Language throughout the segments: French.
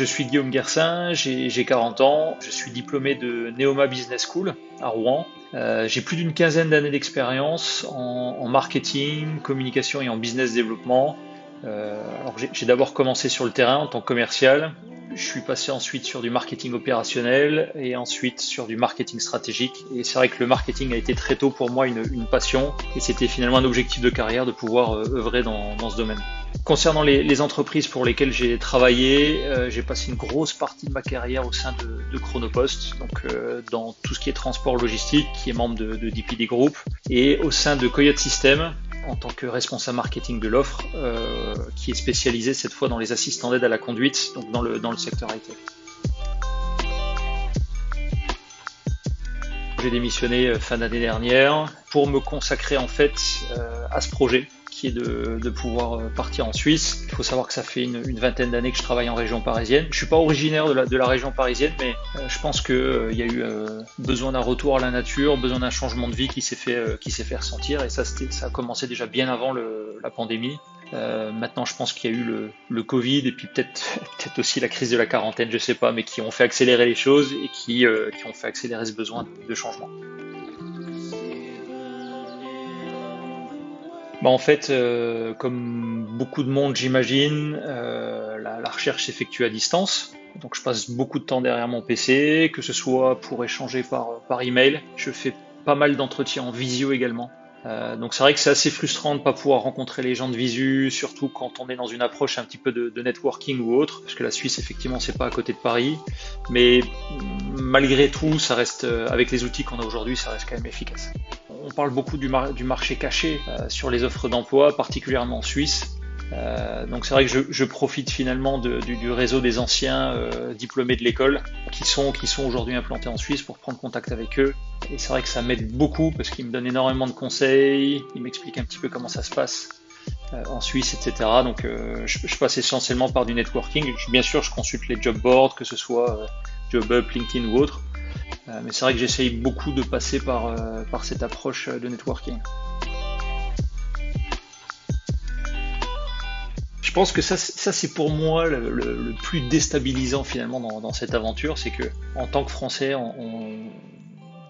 je suis Guillaume Guersin, j'ai 40 ans, je suis diplômé de Neoma Business School à Rouen. J'ai plus d'une quinzaine d'années d'expérience en marketing, communication et en business développement. Alors j'ai d'abord commencé sur le terrain en tant que commercial. Je suis passé ensuite sur du marketing opérationnel et ensuite sur du marketing stratégique. Et c'est vrai que le marketing a été très tôt pour moi une passion et c'était finalement un objectif de carrière de pouvoir œuvrer dans ce domaine. Concernant les entreprises pour lesquelles j'ai travaillé, j'ai passé une grosse partie de ma carrière au sein de Chronopost, donc dans tout ce qui est transport logistique, qui est membre de DPD Group, et au sein de Coyote System, en tant que responsable marketing de l'offre, qui est spécialisé cette fois dans les assistants d'aide à la conduite, donc dans le secteur high-tech. J'ai démissionné fin d'année dernière pour me consacrer en fait à ce projet qui est de pouvoir partir en Suisse. Il faut savoir que ça fait une vingtaine d'années que je travaille en région parisienne. Je suis pas originaire de la région parisienne, mais je pense que il y a eu besoin d'un retour à la nature, besoin d'un changement de vie qui s'est fait ressentir. Et ça a commencé déjà bien avant la pandémie. Maintenant, je pense qu'il y a eu le Covid et puis peut-être aussi la crise de la quarantaine, je sais pas, mais qui ont fait accélérer les choses et qui ont fait accélérer ce besoin de changement. En fait, comme beaucoup de monde, j'imagine, la recherche s'effectue à distance. Donc, je passe beaucoup de temps derrière mon PC, que ce soit pour échanger par email. Je fais pas mal d'entretiens en visio également. Donc, c'est vrai que c'est assez frustrant de ne pas pouvoir rencontrer les gens de visu, surtout quand on est dans une approche un petit peu de networking ou autre, parce que la Suisse, effectivement, c'est pas à côté de Paris. Mais malgré tout, ça reste, avec les outils qu'on a aujourd'hui, ça reste quand même efficace. On parle beaucoup du marché caché sur les offres d'emploi, particulièrement en Suisse. Donc c'est vrai que je profite finalement du réseau des anciens diplômés de l'école qui sont aujourd'hui implantés en Suisse pour prendre contact avec eux. Et c'est vrai que ça m'aide beaucoup parce qu'ils me donnent énormément de conseils, ils m'expliquent un petit peu comment ça se passe en Suisse, etc. Donc je passe essentiellement par du networking. Bien sûr, je consulte les job boards, que ce soit JobUp, LinkedIn ou autre. Mais c'est vrai que j'essaye beaucoup de passer par cette approche de networking. Je pense que ça c'est pour moi le plus déstabilisant finalement dans cette aventure, c'est que en tant que Français, on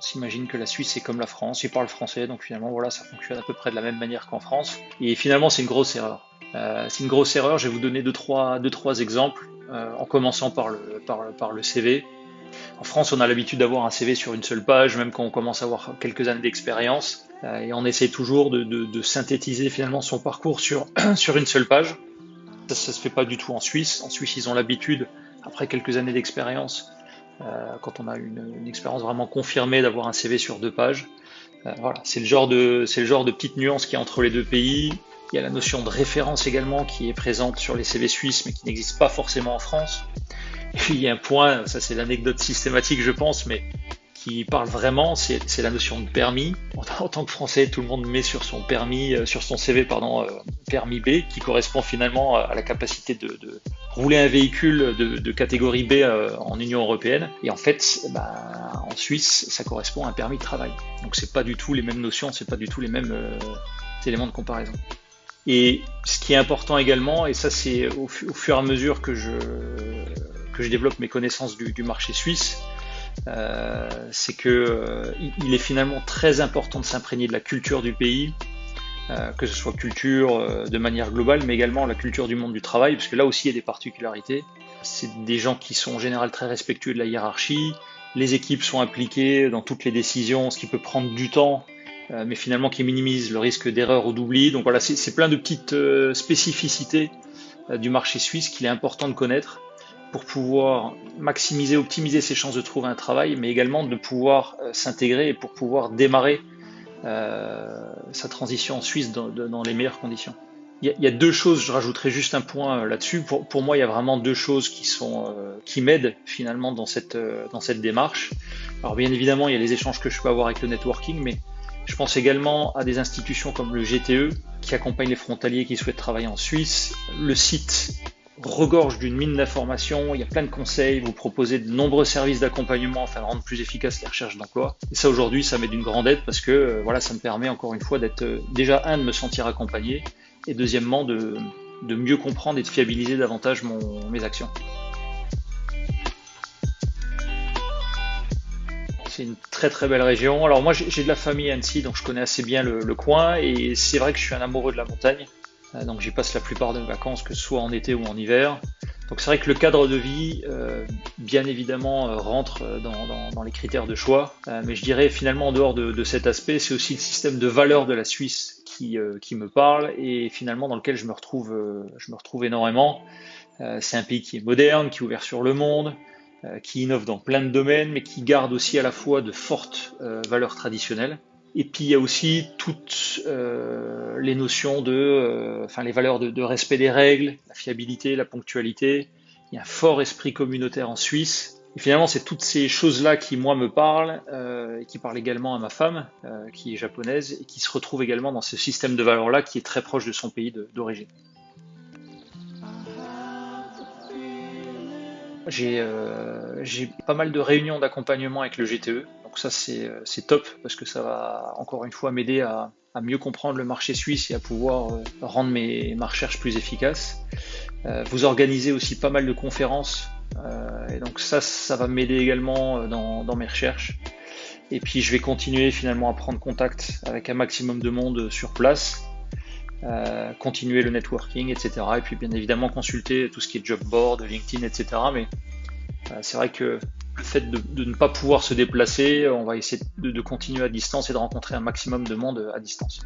s'imagine que la Suisse c'est comme la France, ils parlent français, donc finalement voilà, ça fonctionne à peu près de la même manière qu'en France. Et finalement c'est une grosse erreur. C'est une grosse erreur. Je vais vous donner deux trois exemples, en commençant par le CV. En France, on a l'habitude d'avoir un CV sur une seule page, même quand on commence à avoir quelques années d'expérience, et on essaie toujours de synthétiser finalement son parcours sur une seule page. Ça se fait pas du tout en Suisse. En Suisse, ils ont l'habitude, après quelques années d'expérience, quand on a une expérience vraiment confirmée, d'avoir un CV sur 2 pages. Voilà, c'est le genre de petite nuance qui est entre les deux pays. Il y a la notion de référence également qui est présente sur les CV suisses, mais qui n'existe pas forcément en France. Et puis il y a un point, ça c'est l'anecdote systématique je pense, mais qui parle vraiment, c'est la notion de permis. En tant que Français, tout le monde met sur son permis, sur son CV, permis B, qui correspond finalement à la capacité de rouler un véhicule de catégorie B en Union européenne. Et en fait, en Suisse, ça correspond à un permis de travail. Donc c'est pas du tout les mêmes notions, c'est pas du tout les mêmes éléments de comparaison. Et ce qui est important également, et ça c'est au fur et à mesure que je développe mes connaissances du marché suisse, c'est que il est finalement très important de s'imprégner de la culture du pays, que ce soit culture de manière globale, mais également la culture du monde du travail, parce que là aussi il y a des particularités. C'est des gens qui sont en général très respectueux de la hiérarchie, les équipes sont impliquées dans toutes les décisions, ce qui peut prendre du temps, mais finalement qui minimise le risque d'erreur ou d'oubli. Donc voilà, c'est plein de petites spécificités du marché suisse qu'il est important de connaître pour pouvoir maximiser, optimiser ses chances de trouver un travail, mais également de pouvoir s'intégrer et pour pouvoir démarrer sa transition en Suisse dans les meilleures conditions. Il y a 2 choses, je rajouterai juste un point là-dessus. Pour moi, il y a vraiment 2 choses qui m'aident finalement dans cette démarche. Alors bien évidemment, il y a les échanges que je peux avoir avec le networking, mais je pense également à des institutions comme le GTE qui accompagnent les frontaliers qui souhaitent travailler en Suisse. Le site regorge d'une mine d'informations, il y a plein de conseils, vous proposez de nombreux services d'accompagnement afin de rendre plus efficace les recherches d'emploi. Et ça aujourd'hui, ça m'est d'une grande aide parce que ça me permet encore une fois d'être déjà de me sentir accompagné et deuxièmement de mieux comprendre et de fiabiliser davantage mes actions. C'est une très très belle région. Alors moi j'ai de la famille à Annecy, donc je connais assez bien le coin et c'est vrai que je suis un amoureux de la montagne. Donc j'y passe la plupart de mes vacances, que ce soit en été ou en hiver. Donc c'est vrai que le cadre de vie, bien évidemment, rentre dans les critères de choix. Mais je dirais finalement en dehors de cet aspect, c'est aussi le système de valeurs de la Suisse qui me parle et finalement dans lequel je me retrouve énormément. C'est un pays qui est moderne, qui est ouvert sur le monde, qui innove dans plein de domaines, mais qui garde aussi à la fois de fortes valeurs traditionnelles. Et puis il y a aussi toutes les notions enfin les valeurs de respect des règles, la fiabilité, la ponctualité. Il y a un fort esprit communautaire en Suisse. Et finalement, c'est toutes ces choses-là qui, moi, me parlent et qui parlent également à ma femme, qui est japonaise, et qui se retrouve également dans ce système de valeurs-là qui est très proche de son pays d'origine. J'ai pas mal de réunions d'accompagnement avec le GTE, donc ça c'est top parce que ça va encore une fois m'aider à mieux comprendre le marché suisse et à pouvoir rendre ma recherche plus efficace. Vous organisez aussi pas mal de conférences et donc ça va m'aider également dans mes recherches. Et puis je vais continuer finalement à prendre contact avec un maximum de monde sur place, continuer le networking, etc. Et puis bien évidemment consulter tout ce qui est job board, LinkedIn, etc. Mais c'est vrai que le fait de ne pas pouvoir se déplacer, on va essayer de continuer à distance et de rencontrer un maximum de monde à distance.